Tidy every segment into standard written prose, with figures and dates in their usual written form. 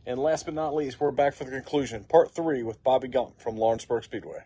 And last but not least, we're back for the conclusion, Part 3 with Bobby Gompf from Lawrenceburg Speedway.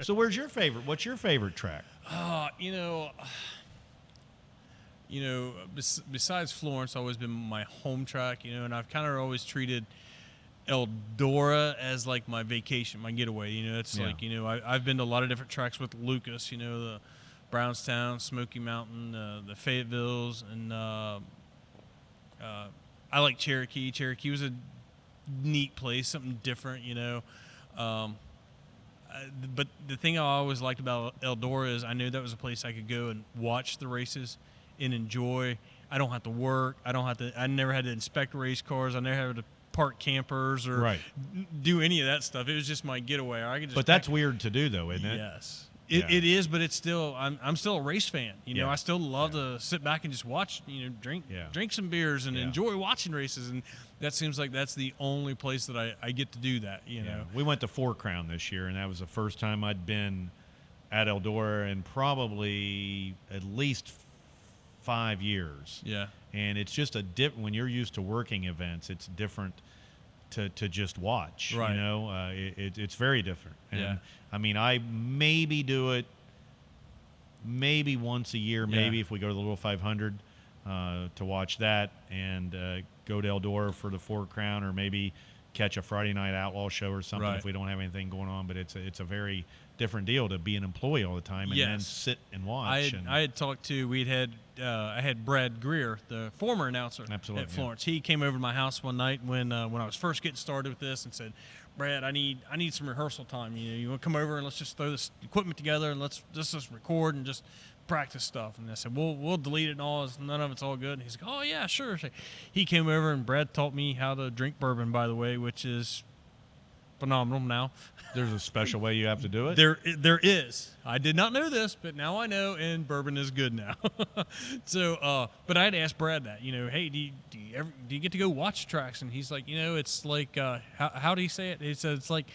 So where's your favorite? What's your favorite track? Besides Florence, always been my home track, and I've kind of always treated Eldora as like my vacation, my getaway. It's like, I've been to a lot of different tracks with Lucas, the Brownstown, Smoky Mountain, the Fayettevilles, and I like Cherokee. Cherokee was a neat place, something different, but the thing I always liked about Eldora is I knew that was a place I could go and watch the races and enjoy. I don't have to work. I never had to inspect race cars. I never had to park campers or do any of that stuff. It was just my getaway. I could just. But that's weird to do, though, isn't it? Yes. It is, but it's still. I'm still a race fan. I still love to sit back and just watch. Drink some beers and enjoy watching races, and that seems like that's the only place that I get to do that. We went to Four Crown this year, and that was the first time I'd been at Eldora in probably at least 5 years. Yeah, and it's just when you're used to working events, it's different to just watch. Right. It's very different. And I mean, I maybe do it maybe once a year, maybe if we go to the Little 500 to watch that, and go to Eldora for the Four Crown, or maybe catch a Friday night outlaw show or something if we don't have anything going on. But it's a very different deal to be an employee all the time and then sit and watch. I had talked to I had Brad Greer, the former announcer at Florence. He came over to my house one night when I was first getting started with this and said, Brad, I need some rehearsal time. You want to come over and let's just throw this equipment together and let's just record and just practice stuff. And I said, we'll delete it and all. None of it's all good. And he's like, oh yeah, sure. So he came over and Brad taught me how to drink bourbon, by the way, which is phenomenal now. There's a special way you have to do it? There is. I did not know this, but now I know, and bourbon is good now. So, but I had asked Brad that, hey, do you get to go watch tracks? And he's like, it's like, how do you say it? He said it's like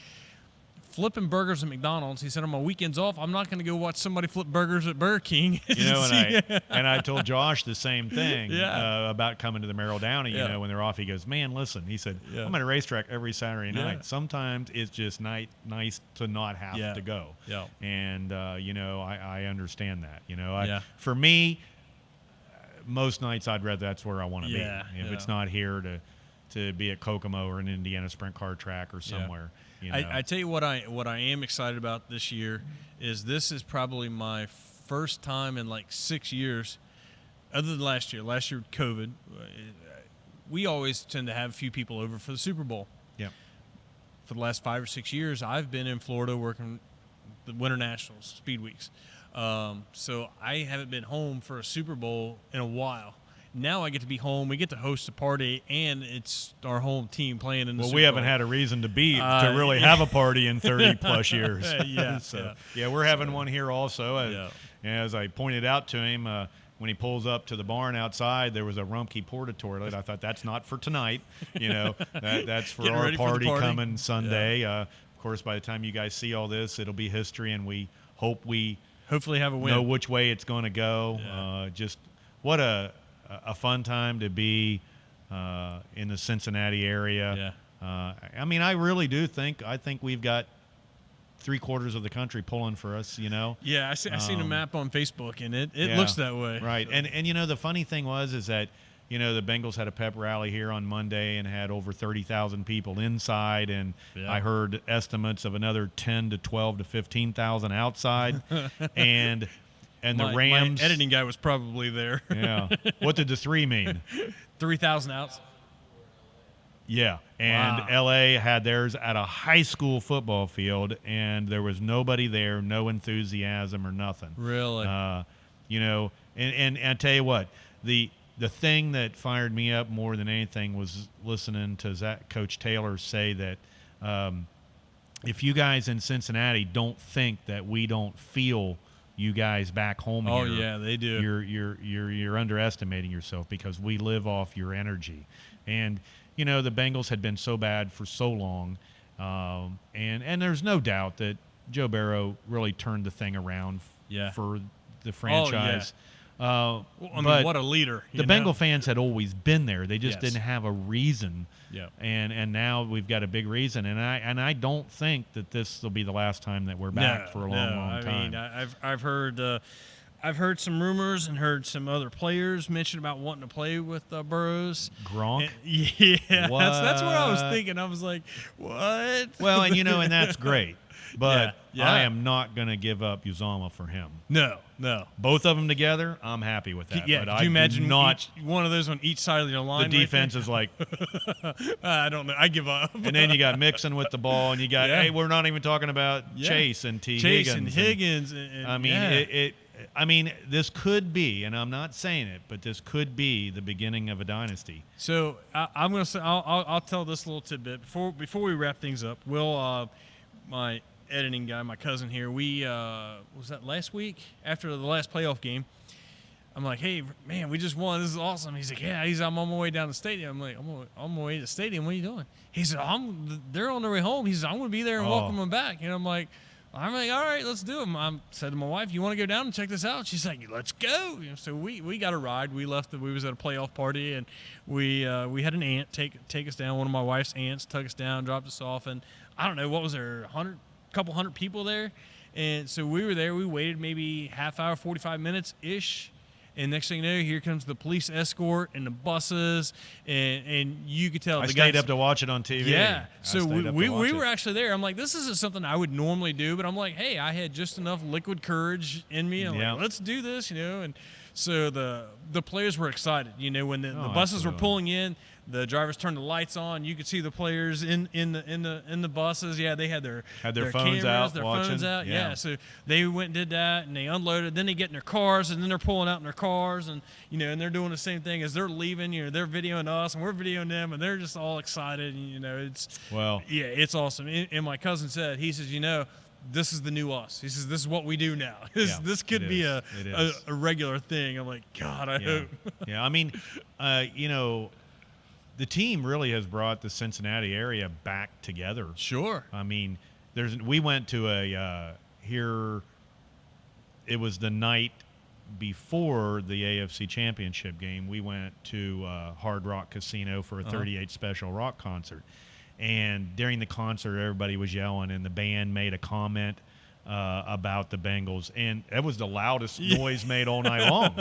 flipping burgers at McDonald's. He said, on my weekends off, I'm not going to go watch somebody flip burgers at Burger King. And I told Josh the same thing about coming to the Merrill Downey, when they're off. He goes, man, listen, he said, I'm at a racetrack every Saturday night. Sometimes it's just nice to not have to go. Yeah. And, I understand that. For me, most nights I'd rather that's where I want to be. If it's not here to to be at Kokomo or an Indiana Sprint Car Track or somewhere. Yeah. I tell you what I am excited about this year is this is probably my first time in like 6 years, other than last year. Last year with COVID, we always tend to have a few people over for the Super Bowl. Yeah. For the last 5 or 6 years, I've been in Florida working the Winter Nationals, Speed Weeks. So I haven't been home for a Super Bowl in a while. Now I get to be home. We get to host a party, and it's our home team playing in the Super Bowl. Well, we haven't had a reason to really have a party in 30-plus years. Yeah, we're having one here also. As I pointed out to him, when he pulls up to the barn outside, there was a Rumpke Porta toilet. I thought, that's not for tonight. That's for our party coming Sunday. Yeah. Of course, by the time you guys see all this, it'll be history, and we hope hopefully have a win. Know which way it's going to go. Yeah. Just what a fun time to be in the Cincinnati area. Yeah. I mean, I really do think we've got 3/4 of the country pulling for us. Yeah, I seen a map on Facebook, and it looks that way. Right, and the funny thing is that the Bengals had a pep rally here on Monday and had over 30,000 people inside, and I heard estimates of another 10 to 12 to 15,000 outside, and the Rams. My editing guy was probably there. Yeah. What did the 3 mean? 3,000 outs. Yeah, and Wow. L.A. had theirs at a high school football field, and there was nobody there, no enthusiasm or nothing. Really? And I tell you what, the thing that fired me up more than anything was listening to Coach Taylor say that if you guys in Cincinnati don't think that we don't feel you guys back home here. Oh yeah, they do. You're underestimating yourself, because we live off your energy. And the Bengals had been so bad for so long, and there's no doubt that Joe Barrow really turned the thing around for the franchise. Well, I mean, what a leader. The Bengal fans had always been there. They just didn't have a reason. Yeah. And now we've got a big reason. And I don't think that this will be the last time that we're back for a long time. I mean, I've heard some rumors and heard some other players mention about wanting to play with Burrows. Gronk? Yeah. That's what I was thinking. I was like, what? Well, and that's great. But I am not going to give up Uzomah for him. No. Both of them together, I'm happy with that. Yeah, but could you imagine one of those on each side of your line? The defense is like, I don't know. I give up. And then you got Mixon with the ball, and you got, hey, we're not even talking about Chase and Higgins. I mean, this could be, and I'm not saying it, but this could be the beginning of a dynasty. So I'm going to say, I'll tell this little tidbit before we wrap things up. My editing guy, my cousin here, was that last week after the last playoff game? I'm like, hey man, we just won. This is awesome. He's like, yeah. I'm on my way down to the stadium. I'm like, I'm on my way to the stadium. What are you doing? He said, they're on their way home. He said, I'm going to be there and welcome them back. And I'm like, all right, let's do it. I said to my wife, you want to go down and check this out? She's like, let's go. So we got a ride. We left. We was at a playoff party, and we had an aunt take us down. One of my wife's aunts took us down, dropped us off, and I don't know, what was there, couple hundred people there, and so we were there. We waited maybe half hour, 45 minutes ish, and next thing you know, here comes the police escort and the buses, and you could tell I stayed up to watch it on TV. Yeah, so we were actually there. I'm like, this isn't something I would normally do, but I'm like, hey, I had just enough liquid courage in me. I'm like, let's do this, and so the players were excited. When the buses were pulling in, the drivers turned the lights on. You could see the players in the buses. Yeah, they had their phones cameras, out, their watching. phones out. Yeah, so they went and did that, and they unloaded. Then they get in their cars, and then they're pulling out in their cars, and and they're doing the same thing as they're leaving. They're videoing us, and we're videoing them, and they're just all excited. And, it's awesome. And my cousin said, he says, this is the new us. He says, this is what we do now. This could be a regular thing. I'm like, God, I hope. Yeah, I mean, the team really has brought the Cincinnati area back together. Sure. I mean, we went to it was the night before the AFC Championship game. We went to Hard Rock Casino for a 38 Special Rock concert. And during the concert, everybody was yelling, and the band made a comment about the Bengals. And that was the loudest noise made all night long.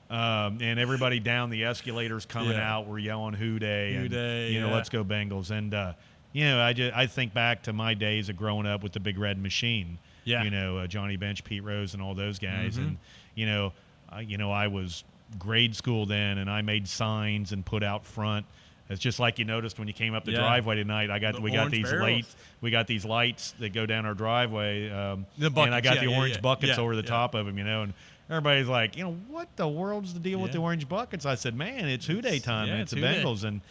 And everybody down the escalators coming out were yelling "Hoo Day!" and let's go Bengals. And I think back to my days of growing up with the Big Red Machine. Yeah. Johnny Bench, Pete Rose, and all those guys. And I was grade school then, and I made signs and put out front. It's just like you noticed when you came up the driveway tonight. We got these lights that go down our driveway, and I got the orange buckets over the top of them, and everybody's like, what the world's the deal with the orange buckets? I said, man, it's Hoo Day time, and it's the Bengals, and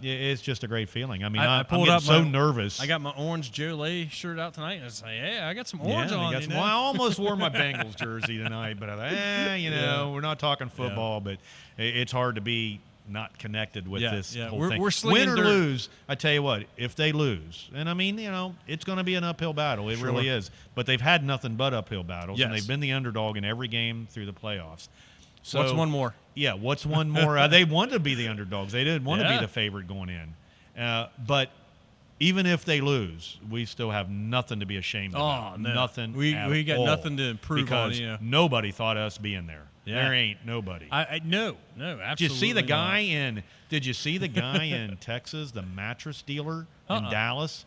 it's just a great feeling. I mean, I'm getting so nervous. I got my orange Joe Lay shirt out tonight, and I say, hey, I got some orange on. Well, I almost wore my Bengals jersey tonight, but I thought, we're not talking football, but it's hard to be not connected with this whole thing. We're slinging Win or dirt. lose, I tell you what, if they lose, and I mean, it's going to be an uphill battle. It really is. But they've had nothing but uphill battles, and they've been the underdog in every game through the playoffs. So what's one more? Yeah, what's one more? They wanted to be the underdogs. They didn't want to be the favorite going in. But even if they lose, we still have nothing to be ashamed about. No. Nothing. We got all, nothing to improve because on. Nobody thought us being there. Yeah. There ain't nobody. No, absolutely. Did you see the guy Did you see the guy in Texas, the mattress dealer in Dallas,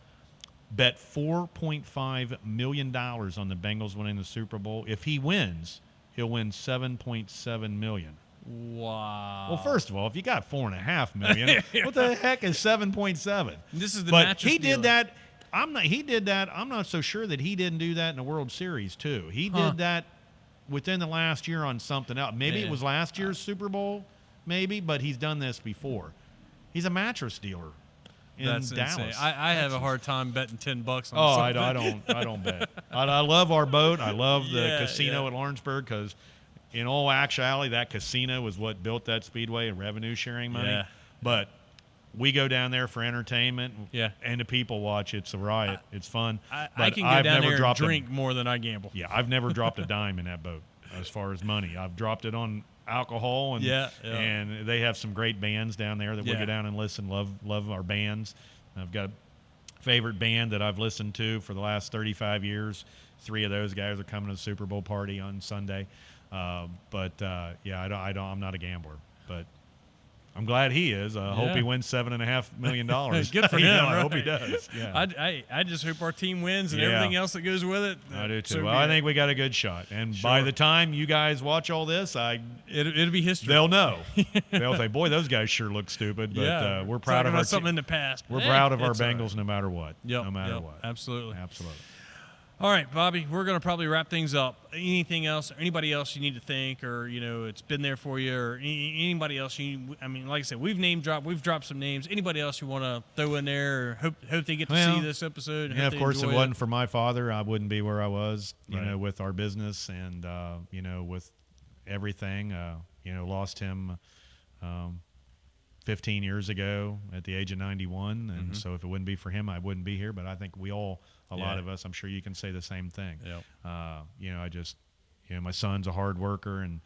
bet $4.5 million on the Bengals winning the Super Bowl? If he wins, he'll win $7.7 million. Wow. Well, first of all, if you got $4.5 million, what the heck is 7.7? This is the but mattress he dealer. did that. He did that. I'm not so sure that he didn't do that in the World Series too. He did that within the last year on something else. Maybe it was last year's Super Bowl, maybe, but he's done this before. He's a mattress dealer in That's Dallas. insane. I have a hard time betting $10 on something. I don't bet. I love our boat. I love the casino at Lawrenceburg because, in all actuality, that casino was what built that speedway and revenue sharing money. Yeah. But we go down there for entertainment. Yeah. And the people watch. It's a riot. It's fun. I can go down there and drink more than I gamble. Yeah, I've never dropped a dime in that boat as far as money. I've dropped it on alcohol, and and they have some great bands down there that we go down and listen. Love our bands. I've got a favorite band that I've listened to for the last 35 years. 3 of those guys are coming to the Super Bowl party on Sunday. I'm not a gambler, but I'm glad he is. I hope he wins $7.5 million. Good for him. I hope he does. Yeah. I just hope our team wins and everything else that goes with it. I do too. Well, I think we got a good shot. And by the time you guys watch all this, it'll be history. They'll know. They'll say, "Boy, those guys sure look stupid." But we're proud of our something in the past. We're proud of our Bengals, no matter what. Yep, no matter what. Absolutely. All right, Bobby, we're going to probably wrap things up. Anything else, anybody else you need to thank, or, it's been there for you, or anybody else like I said, we've dropped some names. Anybody else you want to throw in there, or hope they get to see this episode? Yeah, of course, if it wasn't for my father, I wouldn't be where I was, with our business and, with everything. Lost him 15 years ago at the age of 91. And so if it wouldn't be for him, I wouldn't be here. But I think we all, a lot of us, I'm sure you can say the same thing. Yep. I just, my son's a hard worker and,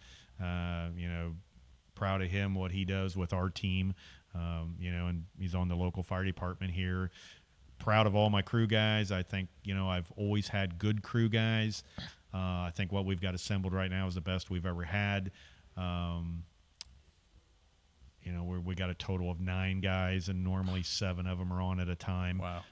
proud of him, what he does with our team, and he's on the local fire department here. Proud of all my crew guys. I think, I've always had good crew guys. I think what we've got assembled right now is the best we've ever had. We got a total of 9 guys, and normally 7 of them are on at a time. Wow.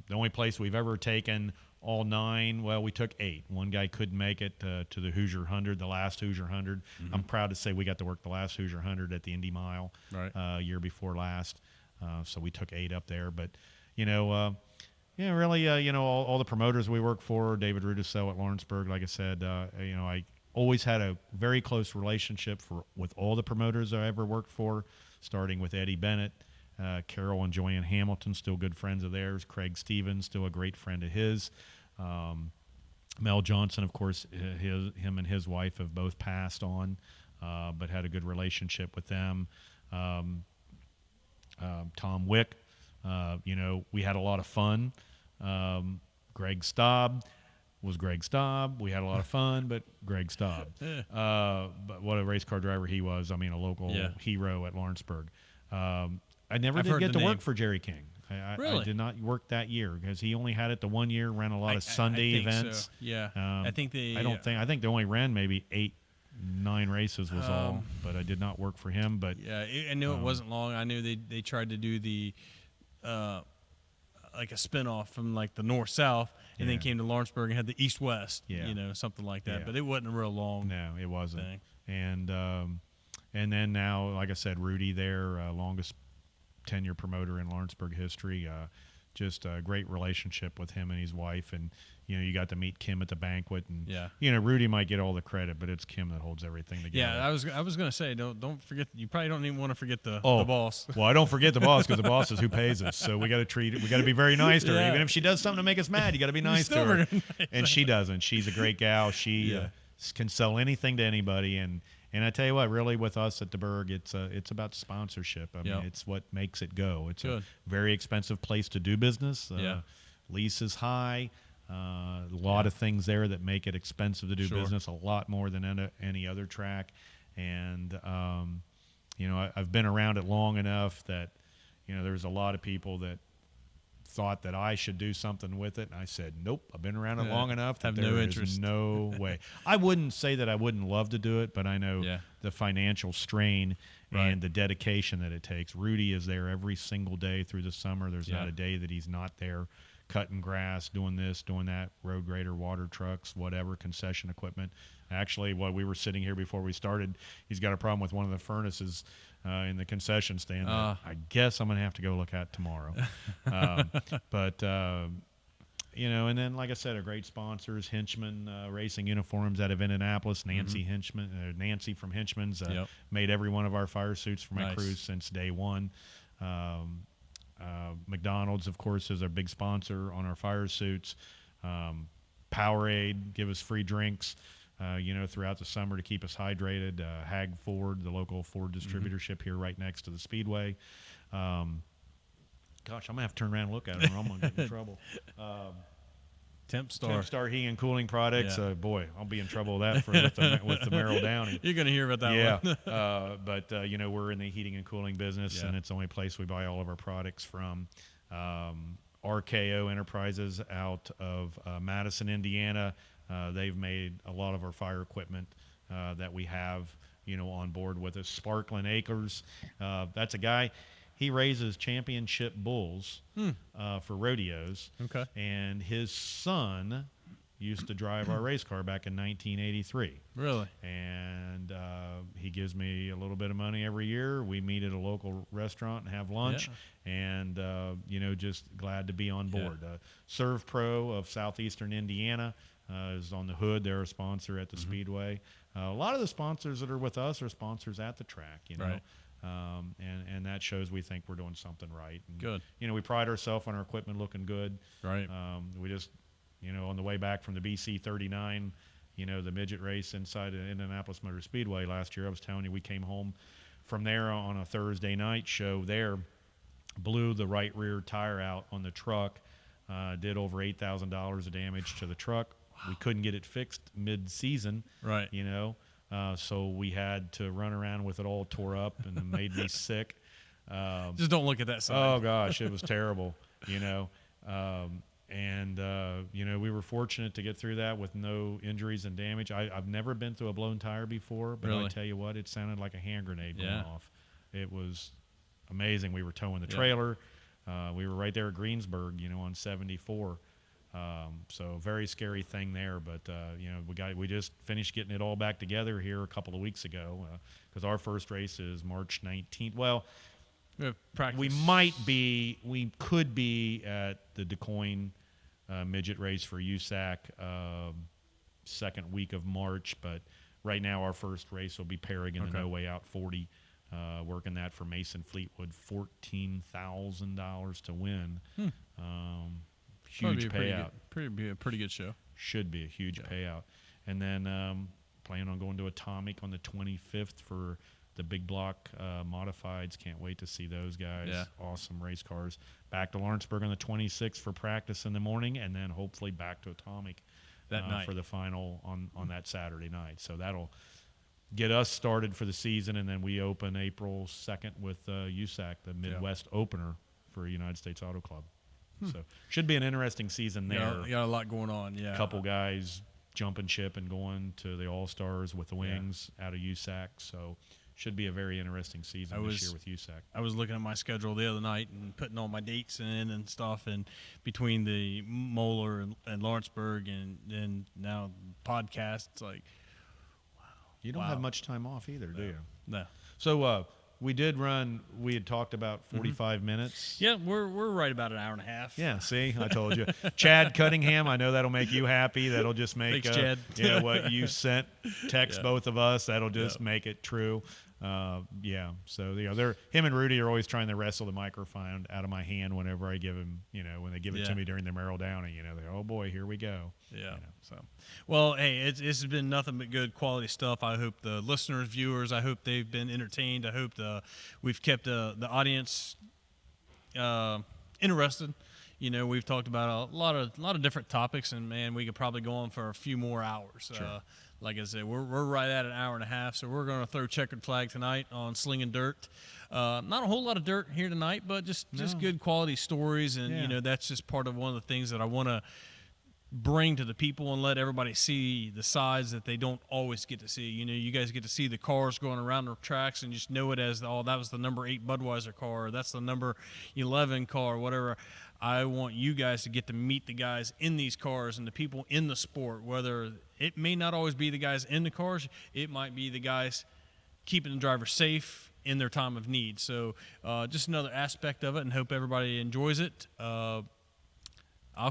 The only place we've ever taken all 9, well, we took 8. One guy couldn't make it to the Hoosier 100, the last Hoosier 100. I'm proud to say we got to work the last Hoosier 100 at the Indy Mile year before last. So we took 8 up there. But, really, all the promoters we work for, David Rudisell at Lawrenceburg, like I said, I always had a very close relationship with all the promoters I ever worked for, starting with Eddie Bennett, Carol and Joanne Hamilton, still good friends of theirs. Craig Stevens, still a great friend of his. Mel Johnson, of course, him and his wife have both passed on, but had a good relationship with them. Tom Wick, we had a lot of fun. Greg Staub was Greg Staub. We had a lot of fun, but Greg Staub. But what a race car driver he was. I mean, a local hero at Lawrenceburg. I never did get to work for Jerry King. I did not work that year because he only had it the one year, ran a lot of Sunday events. So. Yeah. I think they I think they only ran maybe 8 9 races was all, but I did not work for him. But yeah, I knew it wasn't long. I knew they tried to do the like a spinoff from like the north south, and then came to Lawrenceburg and had the east west, something like that. But it wasn't a real long. No, it wasn't. Thing. And then now, like I said, Rudy there, longest tenure promoter in Lawrenceburg history. Just a great relationship with him and his wife, and you got to meet Kim at the banquet, and Rudy might get all the credit, but it's Kim that holds everything together. Yeah, I was gonna say, don't forget. You probably don't even want to forget the boss. Well, I don't forget the boss, because the boss is who pays us. So we got to be very nice to her, even if she does something to make us mad. You got to be nice to her, and she doesn't. She's a great gal. She can sell anything to anybody, and I tell you what, really, with us at the Berg, it's about sponsorship. I mean, it's what makes it go. It's a very expensive place to do business. Lease is high. A lot of things there that make it expensive to do business, a lot more than any other track. And, I've been around it long enough that, there's a lot of people that thought that I should do something with it, and I said, nope, I've been around it long enough that there is no way. I wouldn't say that I wouldn't love to do it, but I know the financial strain and the dedication that it takes. Rudy is there every single day through the summer. There's not a day that he's not there, cutting grass, doing this, doing that, road grader, water trucks, whatever, concession equipment. Actually, while we were sitting here before we started, he's got a problem with one of the furnaces in the concession stand that I guess I'm going to have to go look at tomorrow. And then, like I said, our great sponsors, Henchman Racing Uniforms out of Indianapolis, Nancy Nancy from Henchman's made every one of our fire suits for my crew since day one. McDonald's, of course, is our big sponsor on our fire suits. Powerade, give us free drinks, throughout the summer to keep us hydrated. Hag Ford, the local Ford distributorship here right next to the Speedway. Gosh, I'm going to have to turn around and look at it, or I'm going to get in trouble. Temp Star Heating and Cooling Products. Boy, I'll be in trouble with that with the Merrill Downey. You're going to hear about that one. But we're in the heating and cooling business, and it's the only place we buy all of our products from. RKO Enterprises out of Madison, Indiana. They've made a lot of our fire equipment that we have, on board with us. Sparkling Acres, that's a guy. He raises championship bulls for rodeos. Okay. And his son used to drive our race car back in 1983. Really? And he gives me a little bit of money every year. We meet at a local restaurant and have lunch. And, just glad to be on board. Serve Pro of Southeastern Indiana is on the hood. They're a sponsor at the Speedway. A lot of the sponsors that are with us are sponsors at the track, Right. And that shows we think we're doing something right. And, good. We pride ourselves on our equipment looking good. Right. We just, on the way back from the BC 39, the midget race inside of Indianapolis Motor Speedway last year, I was telling you, we came home from there on a Thursday night show there, blew the right rear tire out on the truck, did over $8,000 of damage to the truck. We couldn't get it fixed mid-season. Right. So we had to run around with it all tore up, and it made me sick. Just don't look at that side. Oh gosh, it was terrible. We were fortunate to get through that with no injuries and damage. I've never been through a blown tire before, but really? I tell you what, it sounded like a hand grenade going off. It was amazing. We were towing the trailer. We were right there at Greensburg, on 74. So very scary thing there, but we just finished getting it all back together here a couple of weeks ago, because our first race is March 19th. Well, we could be at the DeCoin midget race for USAC second week of March, but right now our first race will be pairing in the No Way Out 40, working that for Mason Fleetwood, $14,000 to win. Huge payout. Be a pretty good show. Should be a huge payout. And then plan on going to Atomic on the 25th for the big block modifieds. Can't wait to see those guys. Yeah. Awesome race cars. Back to Lawrenceburg on the 26th for practice in the morning, and then hopefully back to Atomic that night for the final on that Saturday night. So that'll get us started for the season, and then we open April 2nd with USAC, the Midwest opener for United States Auto Club. So should be an interesting season there. You got a lot going on, yeah. A couple guys jumping ship and going to the All-Stars with the Wings out of USAC. So should be a very interesting season this year with USAC. I was looking at my schedule the other night and putting all my dates in and stuff, and between the Moeller and Lawrenceburg and now podcast, it's like, wow. You don't have much time off either, do you? No. So we did run. We had talked about 45 minutes. Yeah, we're right about an hour and a half. Yeah, see, I told you. Chad Cunningham, I know that'll make you happy. That'll just make Thanks, Chad. Yeah, what you sent, text both of us. That'll just make it true. So him and Rudy are always trying to wrestle the microphone out of my hand whenever I give him, when they give it to me during the Merrill Downey, they're, oh boy, here we go. Yeah. So, well, hey, it's been nothing but good quality stuff. I hope the listeners, viewers, I hope they've been entertained. I hope we've kept the audience interested. We've talked about a lot of different topics, and man, we could probably go on for a few more hours. Sure. Like I said, we're right at an hour and a half, so we're going to throw checkered flag tonight on Slingin Dirt. Not a whole lot of dirt here tonight, but just good quality stories, and that's just part of one of the things that I want to bring to the people and let everybody see the sides that they don't always get to see. You guys get to see the cars going around the tracks and just know it as, that was the number 8 Budweiser car, or that's the number 11 car, whatever. I want you guys to get to meet the guys in these cars and the people in the sport, whether it may not always be the guys in the cars, it might be the guys keeping the driver safe in their time of need. So just another aspect of it, and hope everybody enjoys it. I'll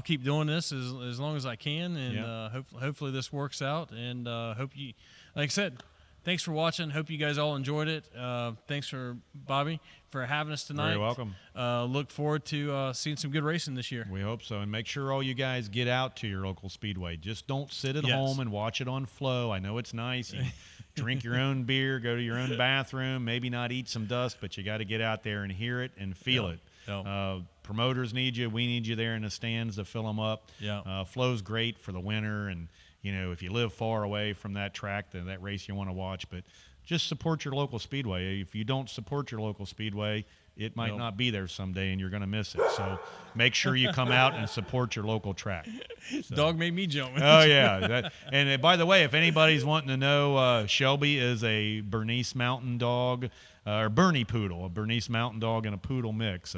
keep doing this as long as I can, and hopefully this works out. And hope you, like I said, thanks for watching. Hope you guys all enjoyed it. Thanks for Bobby for having us tonight. Very welcome. Look forward to seeing some good racing this year. We hope so, and make sure all you guys get out to your local speedway. Just don't sit at home and watch it on Flow. I know it's nice. You drink your own beer, go to your own bathroom, maybe not eat some dust, but you got to get out there and hear it and feel it. Promoters need you. We need you there in the stands to fill them up. Flow's great for the winter, and if you live far away from that track, then that race you want to watch. But just support your local speedway. If you don't support your local speedway, it might not be there someday, and you're going to miss it. So make sure you come out and support your local track. So. Dog made me jump. Oh, yeah. And by the way, if anybody's wanting to know, Shelby is a Bernese Mountain Dog, or Bernie Poodle, a Bernese Mountain Dog and a Poodle mix.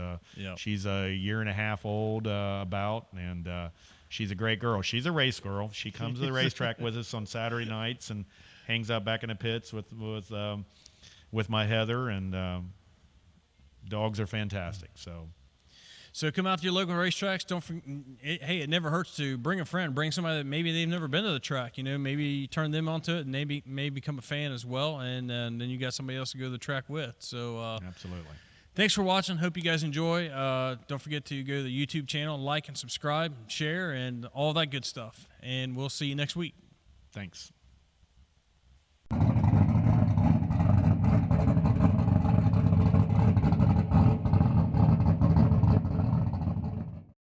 She's a year and a half old and she's a great girl. She's a race girl. She comes to the racetrack with us on Saturday nights and hangs out back in the pits with my Heather, and dogs are fantastic. So come out to your local racetracks. Hey, it never hurts to bring a friend, bring somebody that maybe they've never been to the track. Maybe you turn them onto it, and may become a fan as well, and then you got somebody else to go to the track with. So absolutely. Thanks for watching. Hope you guys enjoy. Don't forget to go to the YouTube channel, like and subscribe, share, and all that good stuff. And we'll see you next week. Thanks.